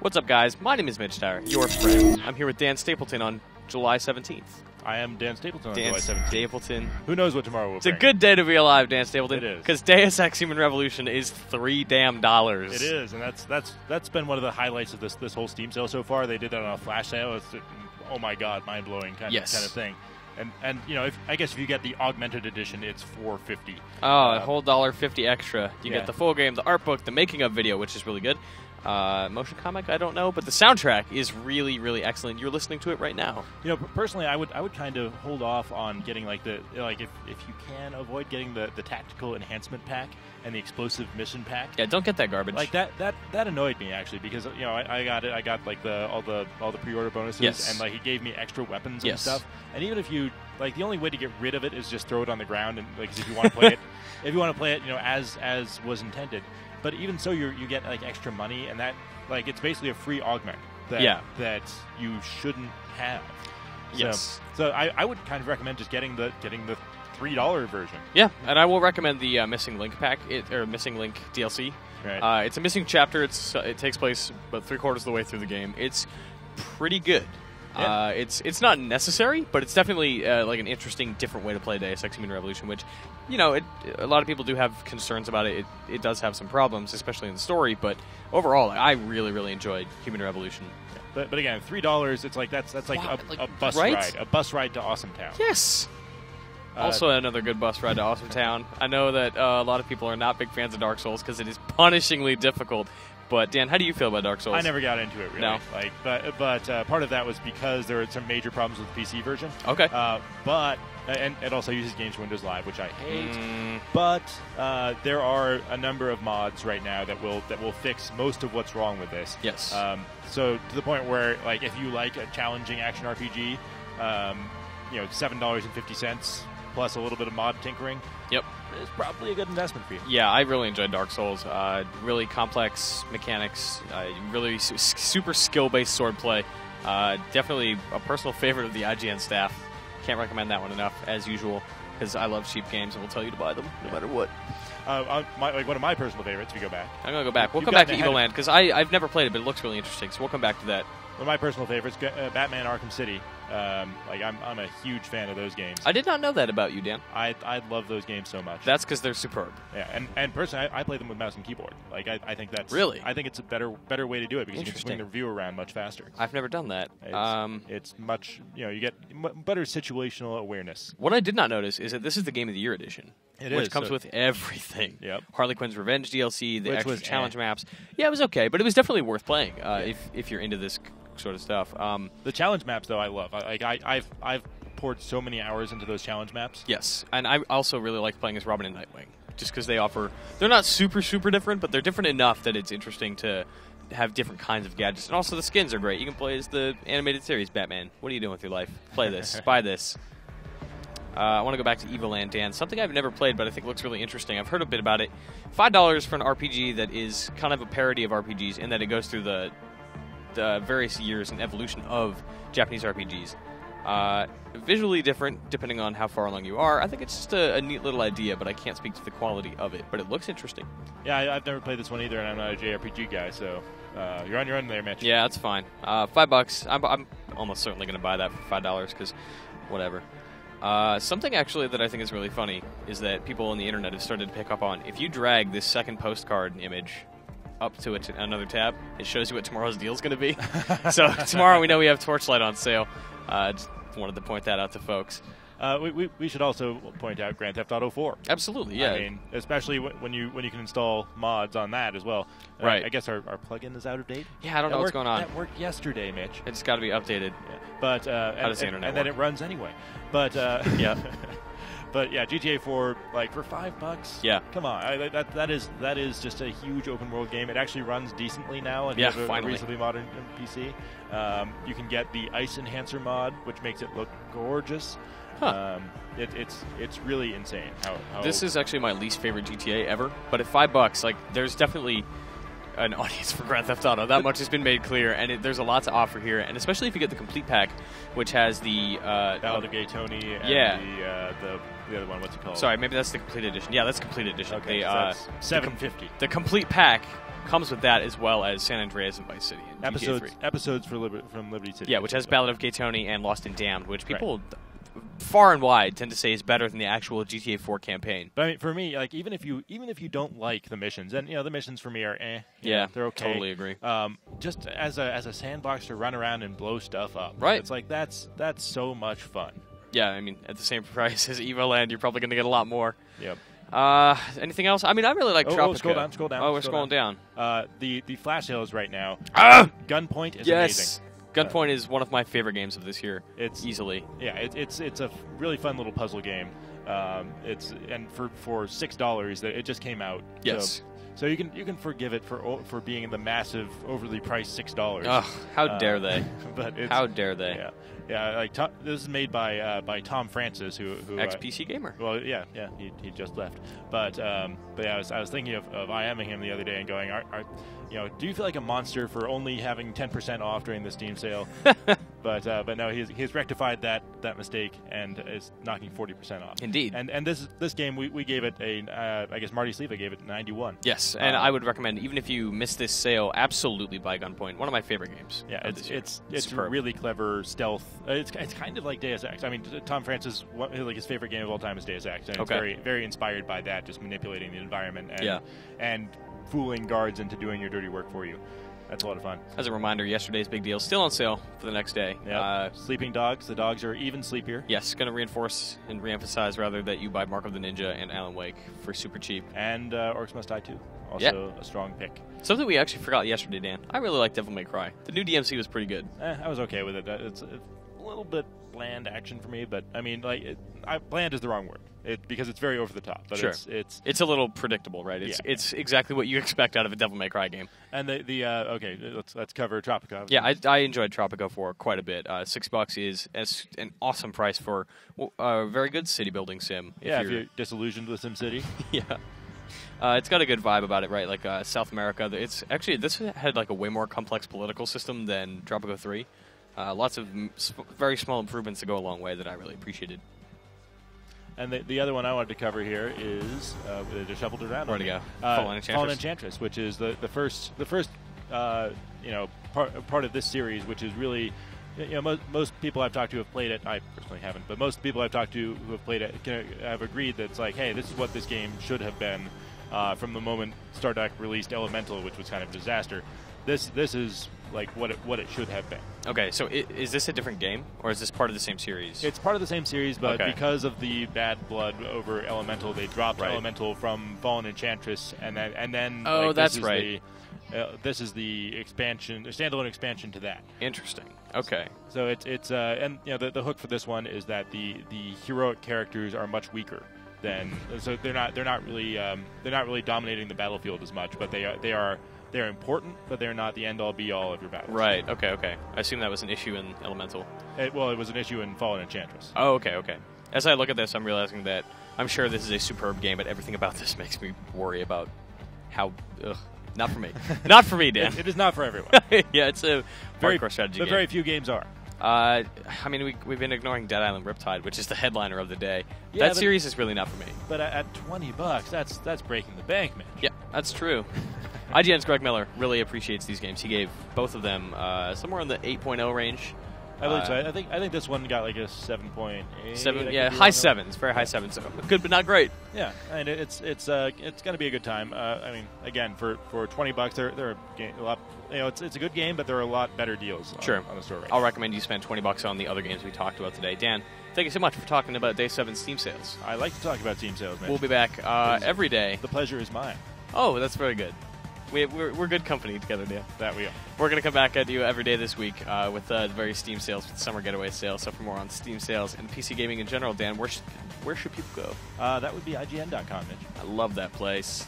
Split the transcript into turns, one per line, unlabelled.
What's up, guys? My name is Mitch Dyer, your friend. I'm here with Dan Stapleton on July 17th.
I am Dan Stapleton on July 17th.
Dan Stapleton.
Who knows what tomorrow will bring?
It's a good day to be alive, Dan Stapleton.
It is.
Because Deus Ex Human Revolution is $3 damn.
It is, and that's been one of the highlights of this whole Steam sale so far. They did that on a flash sale. It's oh my god, mind blowing kind of thing. And you know, I guess if you get the augmented edition, it's $4.50.
Oh, a whole $1.50 extra. You get the full game, the art book, the making of video, which is really good. Motion comic, I don't know, but the soundtrack is really, really excellent. You're listening to it right now.
You know, personally, I would kind of hold off on getting like if you can avoid getting the tactical enhancement pack and the explosive mission pack.
Yeah, don't get that garbage.
Like that annoyed me actually, because you know I got it. I got like all the pre-order bonuses, and like he gave me extra weapons and stuff. And even if you the only way to get rid of it is just throw it on the ground, and like if you want to play it, you know, as was intended. But even so, you get like extra money, and that it's basically a free augment that you shouldn't have.
Yes.
So I would kind of recommend just getting the $3 version.
Yeah, and I will recommend the Missing Link pack, Missing Link DLC.
Right.
It's a missing chapter. It takes place about 3/4 of the way through the game. It's pretty good. Yeah. It's not necessary, but it's definitely like an interesting, different way to play Deus Ex Human Revolution, which, you know, a lot of people do have concerns about it. It does have some problems, especially in the story, but overall, I really, really enjoyed Human Revolution.
But again, $3, it's like that's like a bus ride to Awesome Town.
Yes. Also, another good bus ride to Awesome Town. I know that a lot of people are not big fans of Dark Souls because it is punishingly difficult. But Dan, how do you feel about Dark Souls?
I never got into it really.
No.
But part of that was because there were some major problems with the PC version.
Okay.
But it also uses Games for Windows Live, which I hate. But there are a number of mods right now that will fix most of what's wrong with this.
Yes.
So to the point where if you like a challenging action RPG, you know, $7.50 plus a little bit of mod tinkering.
Yep.
It's probably a good investment for you.
Yeah, I really enjoyed Dark Souls. Really complex mechanics, really super skill-based swordplay. Definitely a personal favorite of the IGN staff. Can't recommend that one enough, as usual, because I love cheap games and will tell you to buy them no matter what.
One of my personal favorites, if we go back.
I'm going to go back. We'll come back to Evoland, because I've never played it, but it looks really interesting, so we'll come back to that.
One of my personal favorites, Batman Arkham City. I'm a huge fan of those games.
I did not know that about you, Dan.
I love those games so much.
That's because they're superb.
Yeah, and personally, I play them with mouse and keyboard. I think that's
really.
I think it's a better way to do it because you can swing the view around much faster.
I've never done that.
It's much, you know, you get better situational awareness.
What I did not notice is that this is the Game of the Year edition. Which comes with everything.
Yep.
Harley Quinn's Revenge DLC, the extra challenge maps. Yeah, it was okay, but it was definitely worth playing if you're into this sort of stuff.
The challenge maps, though, I love. I've poured so many hours into those challenge maps.
Yes, and I also really like playing as Robin and Nightwing, just because they're not super different, but they're different enough that it's interesting to have different kinds of gadgets. And also the skins are great. You can play as the animated series Batman. What are you doing with your life? Play this. Buy this. I want to go back to Evoland, Dan. Something I've never played, but I think looks really interesting. I've heard a bit about it. $5 for an RPG that is kind of a parody of RPGs in that it goes through the various years and evolution of Japanese RPGs. Visually different, depending on how far along you are. I think it's just a neat little idea, but I can't speak to the quality of it. But it looks interesting.
Yeah, I've never played this one either, and I'm not a JRPG guy, so you're on your own there, Mitch.
Yeah, that's fine. $5. I'm almost certainly going to buy that for $5 because whatever. Something actually that I think is really funny is that people on the internet have started to pick up on. If you drag this second postcard image up to another tab, it shows you what tomorrow's deal is going to be. So tomorrow we know we have Torchlight on sale. Just wanted to point that out to folks.
We should also point out Grand Theft Auto 4.
Absolutely, yeah.
I mean, especially when you can install mods on that as well.
Right.
I guess our plugin is out of date.
Yeah, I don't know what's going on.
That worked yesterday, Mitch.
It's got to be updated.
Yeah. But
how does the internet
and then it runs anyway. But
yeah.
But yeah, GTA 4 for $5.
Yeah.
Come on, that is just a huge open world game. It actually runs decently now, and you have a reasonably modern PC. You can get the Ice Enhancer mod, which makes it look gorgeous.
Huh.
It's really insane. How
this is actually my least favorite GTA ever. But at $5, there's definitely an audience for Grand Theft Auto. That much has been made clear, and there's a lot to offer here. And especially if you get the complete pack, which has the
Ballad of Gay Tony and the other one. What's it called?
Sorry, maybe that's the complete edition. Yeah, that's the complete edition.
Okay, so that's $7.50.
The complete pack comes with that as well as San Andreas and Vice City and
episodes from Liberty City.
Yeah, which has Ballad of Gay Tony and Lost and Damned, which people far and wide tend to say is better than the actual GTA 4 campaign.
But I mean, for me, like even if you don't like the missions, and the missions for me are
yeah,
they're okay.
Totally agree.
Just as a sandbox to run around and blow stuff up.
Right.
It's like that's so much fun.
Yeah, I mean, at the same price as Evoland, you're probably going to get a lot more.
Yep.
Anything else? I mean, I really like Tropico.
Scroll down.
Oh, we're scrolling down.
The flash sales right now. Gunpoint is amazing.
Gunpoint is one of my favorite games of this year. It's easily.
Yeah, it's a really fun little puzzle game. And for $6 that it just came out.
Yes.
So you can forgive it for being in the massive, overly priced $6.
Ugh, how dare they?
But
how dare they?
Yeah. Yeah, like this is made by Tom Francis, who
ex-PC gamer.
Well, yeah, he just left. But yeah, I was thinking of IMing him the other day and going, do you feel like a monster for only having 10% off during the Steam sale? but no, he's rectified that mistake and is knocking 40% off.
Indeed.
And this game we gave it I guess Marty Sleva gave it 91.
Yes, and I would recommend, even if you miss this sale, absolutely buy Gunpoint. One of my favorite games.
Yeah, it's really clever stealth. It's kind of like Deus Ex. I mean, Tom Francis, his favorite game of all time is Deus Ex, and it's very very inspired by that, just manipulating the environment and fooling guards into doing your dirty work for you. That's a lot of fun. As
a reminder, yesterday's big deal still on sale for the next day.
Yep. Sleeping dogs. The dogs are even sleepier.
Yes, going to reinforce and reemphasize rather that you buy Mark of the Ninja and Alan Wake for super cheap.
And Orcs Must Die 2. Also a strong pick.
Something we actually forgot yesterday, Dan. I really like Devil May Cry. The new DMC was pretty good.
I was okay with it. It's a little bit bland action for me, but I mean, bland is the wrong word. Because it's very over the top. But
sure. It's a little predictable, right? It's exactly what you expect out of a Devil May Cry game.
And okay, let's cover Tropico.
Yeah, I enjoyed Tropico for quite a bit. $6 is an awesome price for a very good city building sim.
If you're disillusioned with SimCity.
Yeah. It's got a good vibe about it, right? Like South America. This had like a way more complex political system than Tropico 3. Lots of very small improvements to go a long way that I really appreciated.
And the other one I wanted to cover here is they shuffled it around.
Where'd it go? Fallen
Enchantress, which is the first part of this series, which is really, most people I've talked to have played it. I personally haven't, but most people I've talked to who have played it have agreed that it's like, hey, this is what this game should have been from the moment Stardock released Elemental, which was kind of a disaster. This is like what it should have been.
Okay, so is this a different game, or is this part of the same series?
It's part of the same series, but because of the bad blood over Elemental, they dropped Elemental from Fallen Enchantress, and then
oh, that's right.
This is the expansion, the standalone expansion to that.
Interesting. Okay.
So it's and the hook for this one is that the heroic characters are much weaker than, so they're not really dominating the battlefield as much, but they're important, but they're not the end-all, be-all of your battles.
Right, okay. I assume that was an issue in Elemental.
It was an issue in Fallen Enchantress.
Oh, okay. As I look at this, I'm realizing that I'm sure this is a superb game, but everything about this makes me worry about how... not for me. Not for me, Dan.
It is not for everyone.
Yeah, it's a hardcore strategy game.
Very few games are.
I mean, we've been ignoring Dead Island Riptide, which is the headliner of the day. Yeah, that series is really not for me.
But at $20, that's breaking the bank, man.
Yeah, that's true. IGN's Greg Miller really appreciates these games. He gave both of them somewhere in the 8.0 range.
I believe so. I think this one got like a 7.8.
7, yeah, high sevens, very high sevens. So good, but not great.
Yeah, and it's going to be a good time. I mean, again, for $20, they're a lot. It's a good game, but there are a lot better deals. On the store. Right
I'll recommend you spend $20 on the other games we talked about today. Dan, thank you so much for talking about Day 7 Steam sales.
I like to talk about Steam sales, man.
We'll be back every day.
The pleasure is mine.
Oh, that's very good. We're good company together, Dan.
That we are.
We're going to come back at you every day this week with the various Steam sales, with the Summer Getaway sale. So for more on Steam sales and PC gaming in general, Dan, where should people go?
That would be IGN.com, Mitch.
I love that place.